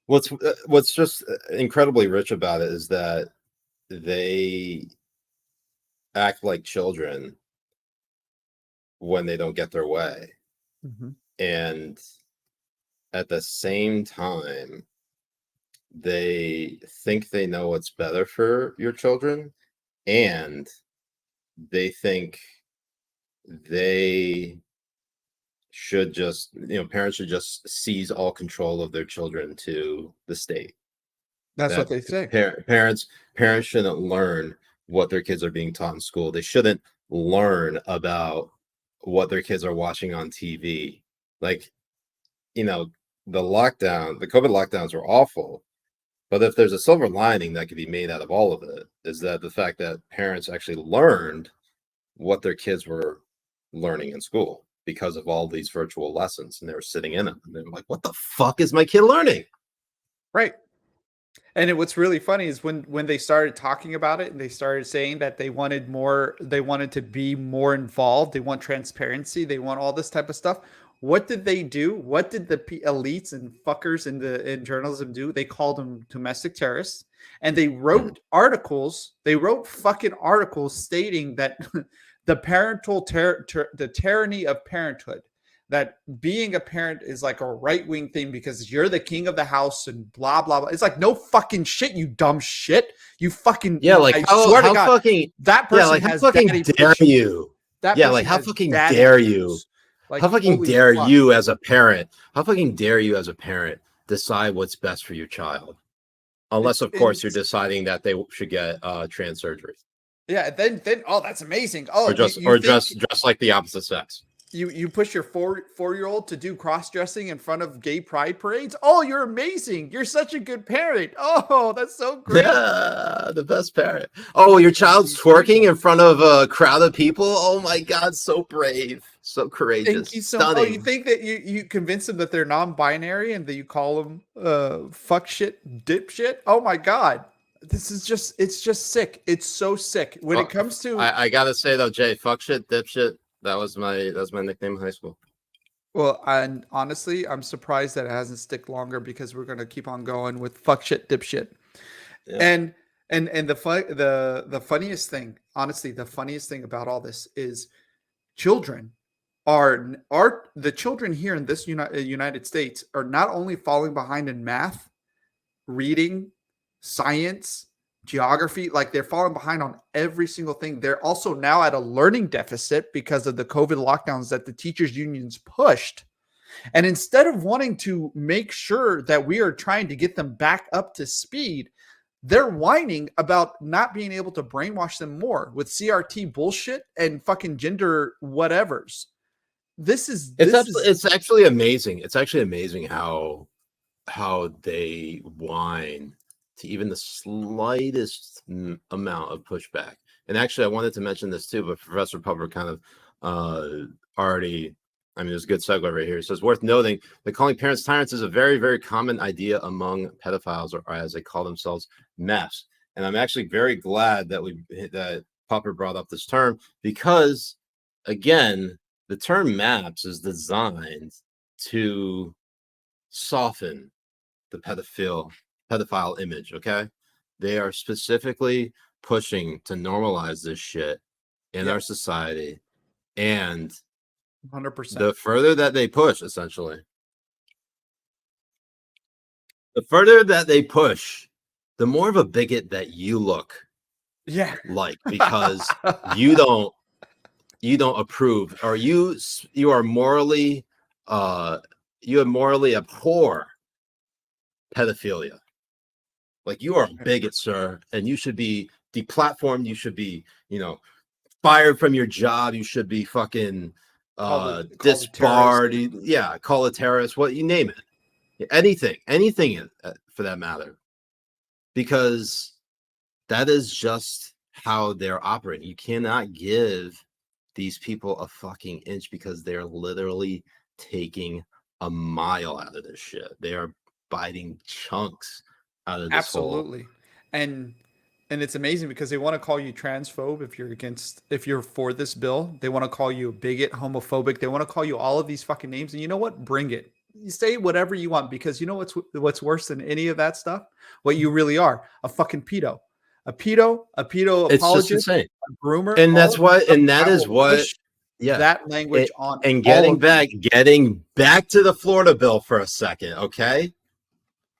What's just incredibly rich about it is that they act like children when they don't get their way, and at the same time they think they know what's better for your children, and they think they should just, parents should just seize all control of their children to the state. That's what they say. Parents shouldn't learn what their kids are being taught in school. They shouldn't learn about what their kids are watching on TV. Like, the COVID lockdowns were awful. But if there's a silver lining that could be made out of all of it, is that the fact that parents actually learned what their kids were learning in school because of all these virtual lessons, and they were sitting in them, and they were like, what the fuck is my kid learning? Right. And what's really funny is when they started talking about it and they started saying that they wanted to be more involved, they want transparency, they want all this type of stuff. What did they do? What did the elites and fuckers in journalism do? They called them domestic terrorists, and they wrote articles. They wrote fucking articles stating that the the tyranny of parenthood, that being a parent is like a right-wing thing because you're the king of the house and blah, blah, blah. It's like, no fucking shit, you dumb shit. You fucking... Yeah, like, how fucking... That person, yeah, like, how fucking dare you? Yeah, like, how fucking dare you? Like, how fucking dare you as a parent? How fucking dare you as a parent decide what's best for your child? Unless, of course, you're deciding that they should get trans surgery. Yeah, then oh, that's amazing. Oh, or just like the opposite sex. You push your four-year-old to do cross-dressing in front of gay pride parades? Oh, you're amazing. You're such a good parent. Oh, that's so great. Yeah, the best parent. Oh, your child's twerking in front of a crowd of people? Oh my God, so brave. So courageous. Thank you so much. Oh, you think that you convince them that they're non-binary and that you call them fuck shit, dipshit? Oh my God. It's just sick. It's so sick. When it comes to... I gotta say though, Jay, fuck shit, dipshit. That was my nickname in high school. Well, and honestly, I'm surprised that it hasn't stick longer because we're gonna keep on going with fuck shit, dipshit. Yeah. And the funniest thing, honestly, the funniest thing about all this is children the children here in this United States are not only falling behind in math, reading, science, geography, like they're falling behind on every single thing. They're also now at a learning deficit because of the COVID lockdowns that the teachers unions pushed. And instead of wanting to make sure that we are trying to get them back up to speed, they're whining about not being able to brainwash them more with CRT bullshit and fucking gender whatevers. It's actually amazing. It's actually amazing how they whine to even the slightest amount of pushback. And actually, I wanted to mention this too, but Professor Pupper kind of already, there's a good segue right here. It says, worth noting that calling parents tyrants is a very, very common idea among pedophiles, or as they call themselves, MEFs. And I'm actually very glad that Pupper brought up this term because, again, the term MAPS is designed to soften the pedophile image. Okay, they are specifically pushing to normalize this shit in our society, and 100%. The further that they push, essentially, the further that they push, the more of a bigot that you look like, because you don't approve, or you are morally abhor pedophilia. Like, you are a bigot, sir, and you should be deplatformed. You should be, fired from your job. You should be fucking disbarred. Yeah, call a terrorist. What, you name it, anything for that matter, because that is just how they're operating. You cannot give these people a fucking inch because they're literally taking a mile out of this shit. They are biting chunks out of this. Absolutely. And it's amazing because they want to call you transphobe if you're for this bill. They want to call you a bigot, homophobic. They want to call you all of these fucking names. And you know what? Bring it. You say whatever you want, because you know what's worse than any of that stuff? What you really are, a fucking pedo. A pedo It's just apologist, insane. a groomer, And all that's of this what, stuff. and that I is will what, push yeah. that language on And all of them. getting back to the Florida bill for a second, okay?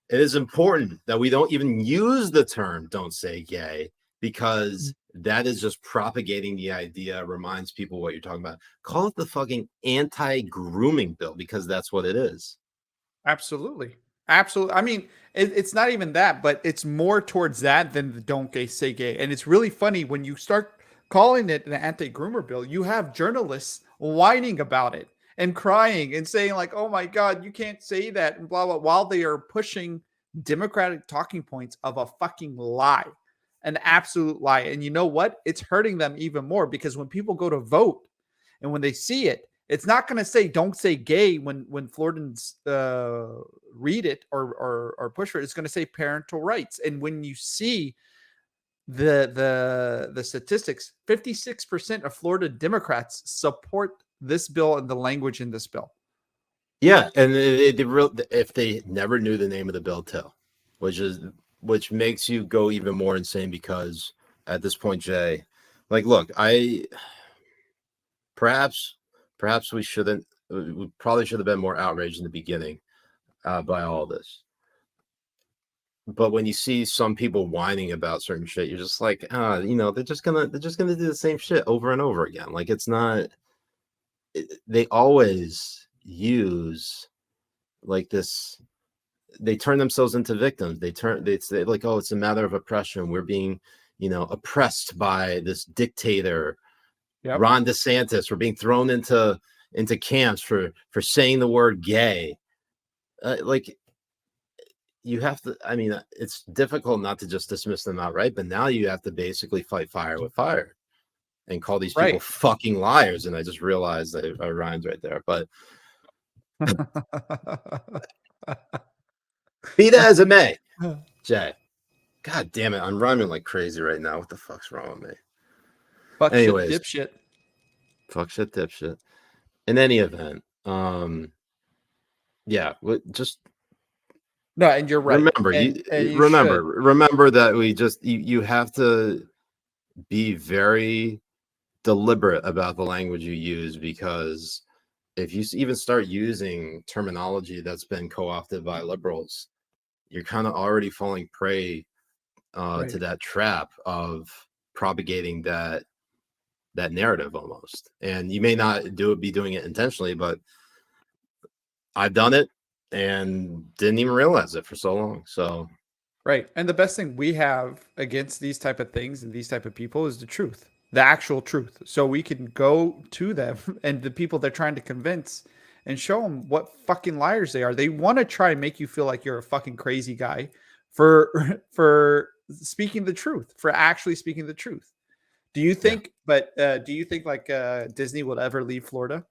It is important that we don't even use the term "don't say gay," because that is just propagating the idea, reminds people what you're talking about. Call it the fucking anti-grooming bill, because that's what it is. Absolutely. Absolutely. I mean, it's not even that, but it's more towards that than the don't gay say gay. And it's really funny when you start calling it an anti-groomer bill, you have journalists whining about it and crying and saying like, "Oh my God, you can't say that," and blah blah, while they are pushing democratic talking points of a fucking lie, an absolute lie. And you know what? It's hurting them even more, because when people go to vote and when they see it, it's not going to say "don't say gay" when Floridans read it or push for it. It's going to say parental rights. And when you see the statistics, 56% of Florida Democrats support this bill and the language in this bill. Yeah, and if they never knew the name of the bill too, which makes you go even more insane, because at this point, Jay, like, look, perhaps we shouldn't. We probably should have been more outraged in the beginning by all this. But when you see some people whining about certain shit, you're just like, they're just gonna do the same shit over and over again. Like, it's not. They always use like this. They turn themselves into victims. They say like, oh, it's a matter of oppression. We're being, oppressed by this dictator, Yep. Ron DeSantis. We're being thrown into camps for saying the word gay. Like, you have to, I mean, it's difficult not to just dismiss them outright, but now you have to basically fight fire with fire and call these people fucking liars. And I just realized that I rhymed right there, but be that as it may, Jay, God damn it, I'm rhyming like crazy right now. What the fuck's wrong with me? Fuck Anyways, shit, dipshit. Fuck shit, dipshit. In any event, yeah, just no, and you're right. Remember, and you remember that you have to be very deliberate about the language you use, because if you even start using terminology that's been co-opted by liberals, you're kind of already falling prey to that trap of propagating that narrative almost. And you may not be doing it intentionally, but I've done it and didn't even realize it for so long. So right. And the best thing we have against these type of things and these type of people is the truth, the actual truth. So we can go to them and the people they're trying to convince and show them what fucking liars they are. They want to try and make you feel like you're a fucking crazy guy for speaking the truth, for actually speaking the truth. Do you think, do you think like Disney would ever leave Florida?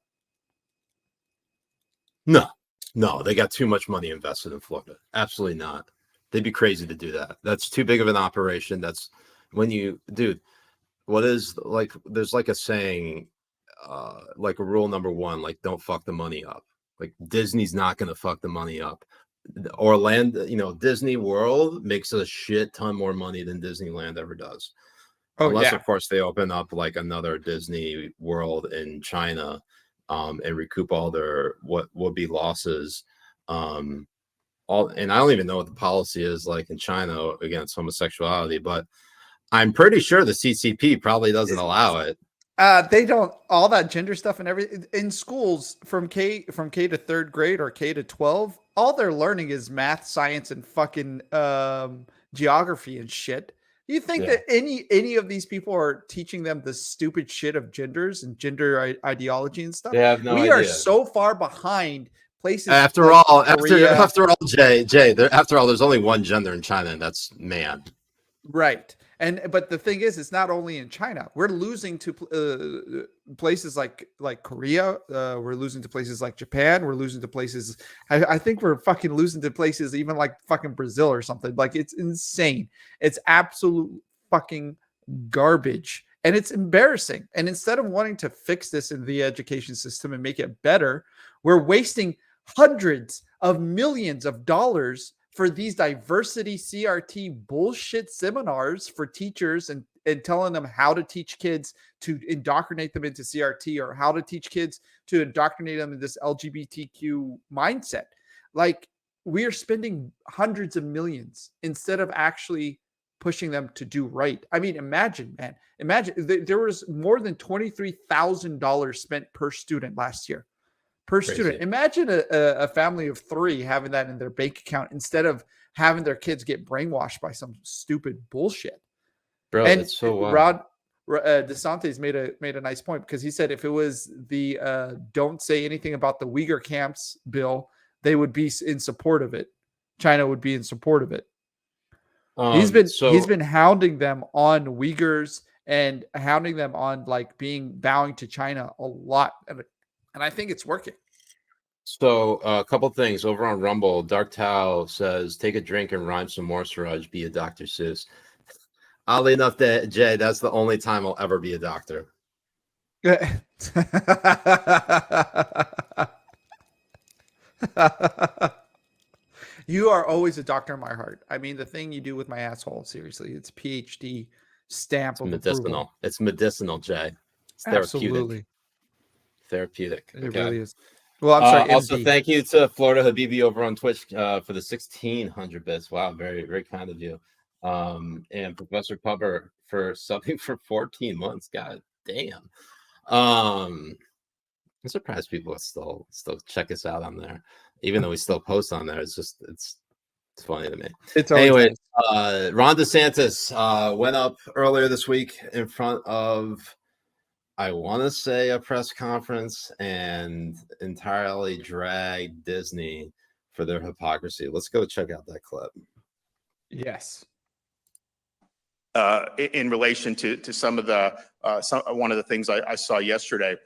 No, they got too much money invested in Florida. Absolutely not. They'd be crazy to do that. That's too big of an operation. That's when dude, what is, like, there's like a saying, like a rule number one, like, don't fuck the money up. Like, Disney's not going to fuck the money up. Orlando, Disney World makes a shit ton more money than Disneyland ever does. Unless, of course, they open up like another Disney World in China, and recoup all their what would be losses. And I don't even know what the policy is like in China against homosexuality, but I'm pretty sure the CCP probably doesn't allow it. They don't, all that gender stuff and everything in schools from K to third grade or K to 12. All they're learning is math, science, and fucking geography and shit. You think that any of these people are teaching them the stupid shit of genders and gender ideology and stuff? They have no we idea. are so far behind places. After all, Jay, after all, there's only one gender in China, and that's man. Right. But the thing is, it's not only in China. We're losing to places like Korea. We're losing to places like Japan. We're losing to places. I think we're fucking losing to places even like fucking Brazil or something. Like, it's insane. It's absolute fucking garbage, and it's embarrassing. And instead of wanting to fix this in the education system and make it better, we're wasting hundreds of millions of dollars for these diversity CRT bullshit seminars for teachers and telling them how to teach kids to indoctrinate them into CRT or how to teach kids to indoctrinate them in this LGBTQ mindset. Like, we are spending hundreds of millions instead of actually pushing them to do right. I mean, imagine, man. Imagine there was more than $23,000 spent per student last year. Per Crazy. student. Imagine a family of 3 having that in their bank account instead of having their kids get brainwashed by some stupid bullshit. Bro, And it's so Ron DeSantis made a nice point, because he said if it was the don't say anything about the Uyghur camps bill, they would be in support of it. China would be in support of it. He's been hounding them on Uyghurs and hounding them on like bowing to China a lot, and I think it's working. So a couple things over on Rumble. Dark Tao says, "Take a drink and rhyme some more, Siraj. Be a Dr. Seuss." Oddly enough, that Jay, that's the only time I'll ever be a doctor. You are always a doctor in my heart. I mean, the thing you do with my asshole, seriously, it's PhD stamp of Medicinal. approval. It's medicinal, Jay. It's Absolutely. Therapeutic. It Okay? really is. Well, I'm sorry. Also, MD. thank you to Florida Habibi over on Twitch for the 1,600 bits. Wow, very, very kind of you. And Professor Pubber for subbing for 14 months. God damn. I'm surprised people still check us out on there, even though we still post on there. It's funny to me. Anyway, nice. Ron DeSantis went up earlier this week in front of, I want to say, a press conference and entirely dragged Disney for their hypocrisy. Let's go check out that clip. Yes. In relation to some of the one of the things I saw yesterday,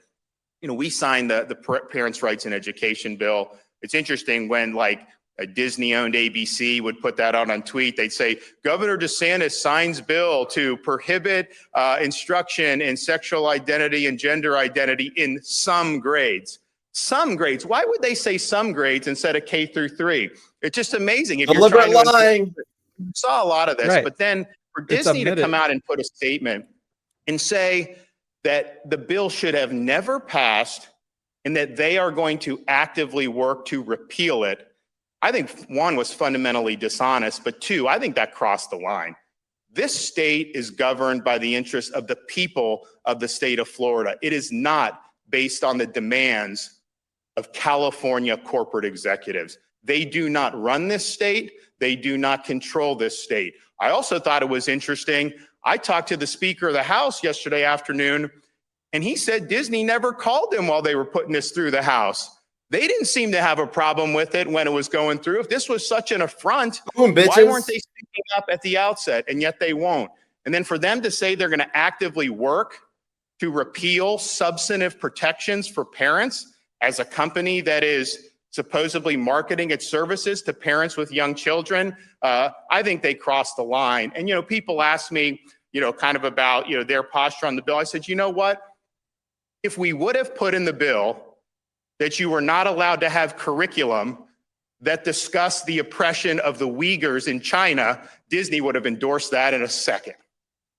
we signed the Parents' Rights in Education bill. It's interesting when like a Disney-owned ABC would put that out on tweet. They'd say, Governor DeSantis signs bill to prohibit instruction in sexual identity and gender identity in some grades. Some grades. Why would they say some grades instead of K through 3? It's just amazing. If Deliberate lying. You saw a lot of this, right. But then for Disney to come out and put a statement and say that the bill should have never passed and that they are going to actively work to repeal it, I think one was fundamentally dishonest, but two, I think that crossed the line. This state is governed by the interests of the people of the state of Florida. It is not based on the demands of California corporate executives. They do not run this state. They do not control this state. I also thought it was interesting. I talked to the Speaker of the House yesterday afternoon, and he said Disney never called him while they were putting this through the House. They didn't seem to have a problem with it when it was going through. If this was such an affront, why weren't they speaking up at the outset? And yet they won't. And then for them to say they're going to actively work to repeal substantive protections for parents as a company that is supposedly marketing its services to parents with young children, I think they crossed the line. And, people ask me, kind of about, their posture on the bill. I said, you know what? If we would have put in the bill that you were not allowed to have curriculum that discussed the oppression of the Uyghurs in China, Disney would have endorsed that in a second.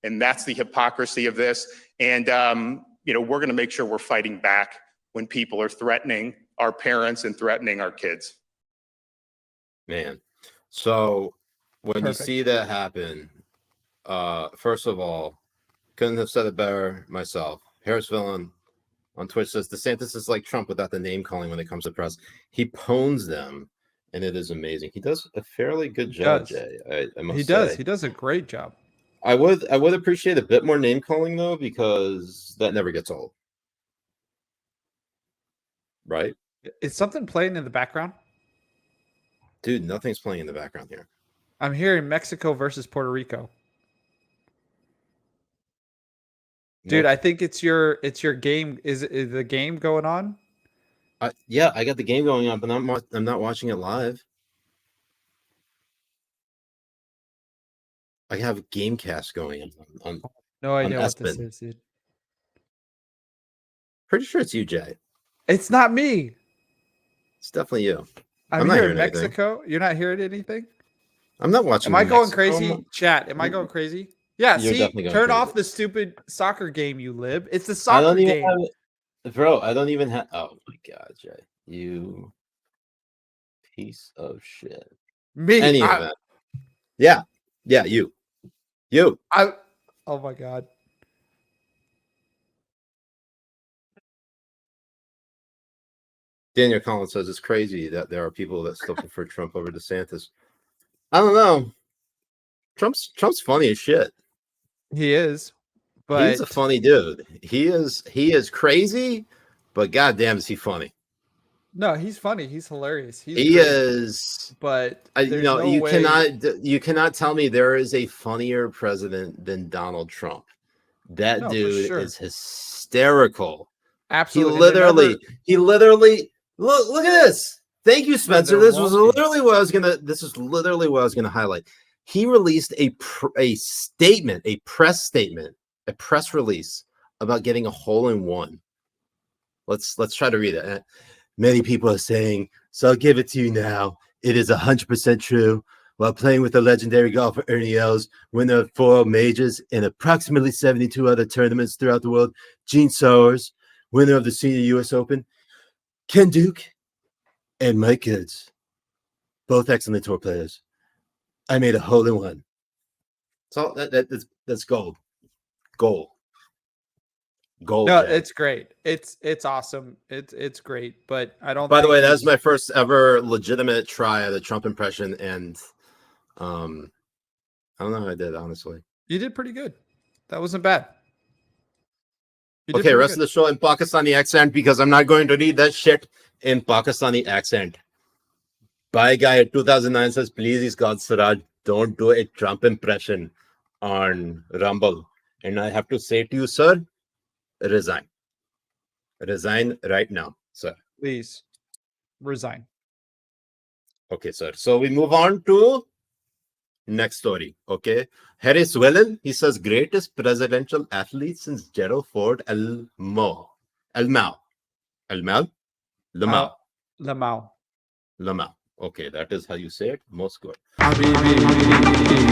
And that's the hypocrisy of this. And, we're going to make sure we're fighting back when people are threatening our parents and threatening our kids. Man. So when you see that happen, first of all, couldn't have said it better myself. Harris Villain on Twitch says DeSantis is like Trump without the name calling when it comes to press. He pwns them, and it is amazing. He does a fairly good job, Jay. I must say. He does a great job. I would appreciate a bit more name calling though, because that never gets old. Right? Is something playing in the background? Dude, nothing's playing in the background here. I'm hearing Mexico versus Puerto Rico. Dude, I think it's your game. Is the game going on? Yeah, I got the game going on, but I'm not watching it live. I have Gamecast going on. No idea what this is, dude. Pretty sure it's you, Jay. It's not me. It's definitely you. I'm not here hearing in anything. Mexico. You're not hearing anything? I'm not watching. Am I going Mexico. crazy? Chat, am I going crazy? Yeah, You're see, definitely going turn crazy. off the stupid soccer game, you lib. It's the I soccer don't even game. have it. Bro, I don't even have. Oh my God, Jay. You piece of shit. Me. Any event. Yeah. Yeah, you. Oh my God. Daniel Collins says it's crazy that there are people that still prefer Trump over DeSantis. I don't know. Trump's funny as shit. He is. But he's a funny dude. He is crazy, but goddamn is he funny. No, he's funny. He's hilarious. He great. Is. But you know, you cannot tell me there is a funnier president than Donald Trump. That dude is hysterical. Absolutely. He literally look at this. Thank you, Spencer. This is literally what I was gonna highlight. He released a statement, a press statement, a press release about getting a hole-in-one. Let's try to read it. Many people are saying, so I'll give it to you now. It is 100% true. While playing with the legendary golfer Ernie Els, winner of 4 majors and approximately 72 other tournaments throughout the world, Gene Sowers, winner of the Senior U.S. Open, Ken Duke, and Mike Goods, both excellent tour players. I made a hole-in-one. So that's gold. No, Jay. It's great. It's awesome. It's great. But I don't. By the way, that's my first ever legitimate try at a Trump impression, and I don't know how I did, honestly. You did pretty good. That wasn't bad. Okay, rest of the show in Pakistani accent because I'm not going to read that shit in Pakistani accent. Bye guy 2009 says, please, he's called Siraj, don't do a Trump impression on Rumble. And I have to say to you, sir, resign. Resign right now, sir. Please resign. Okay, sir. So we move on to next story. Okay. Harris Wellen, he says, greatest presidential athlete since Gerald Ford Lamau. Okay, that is how you say it. Most good. Habibi.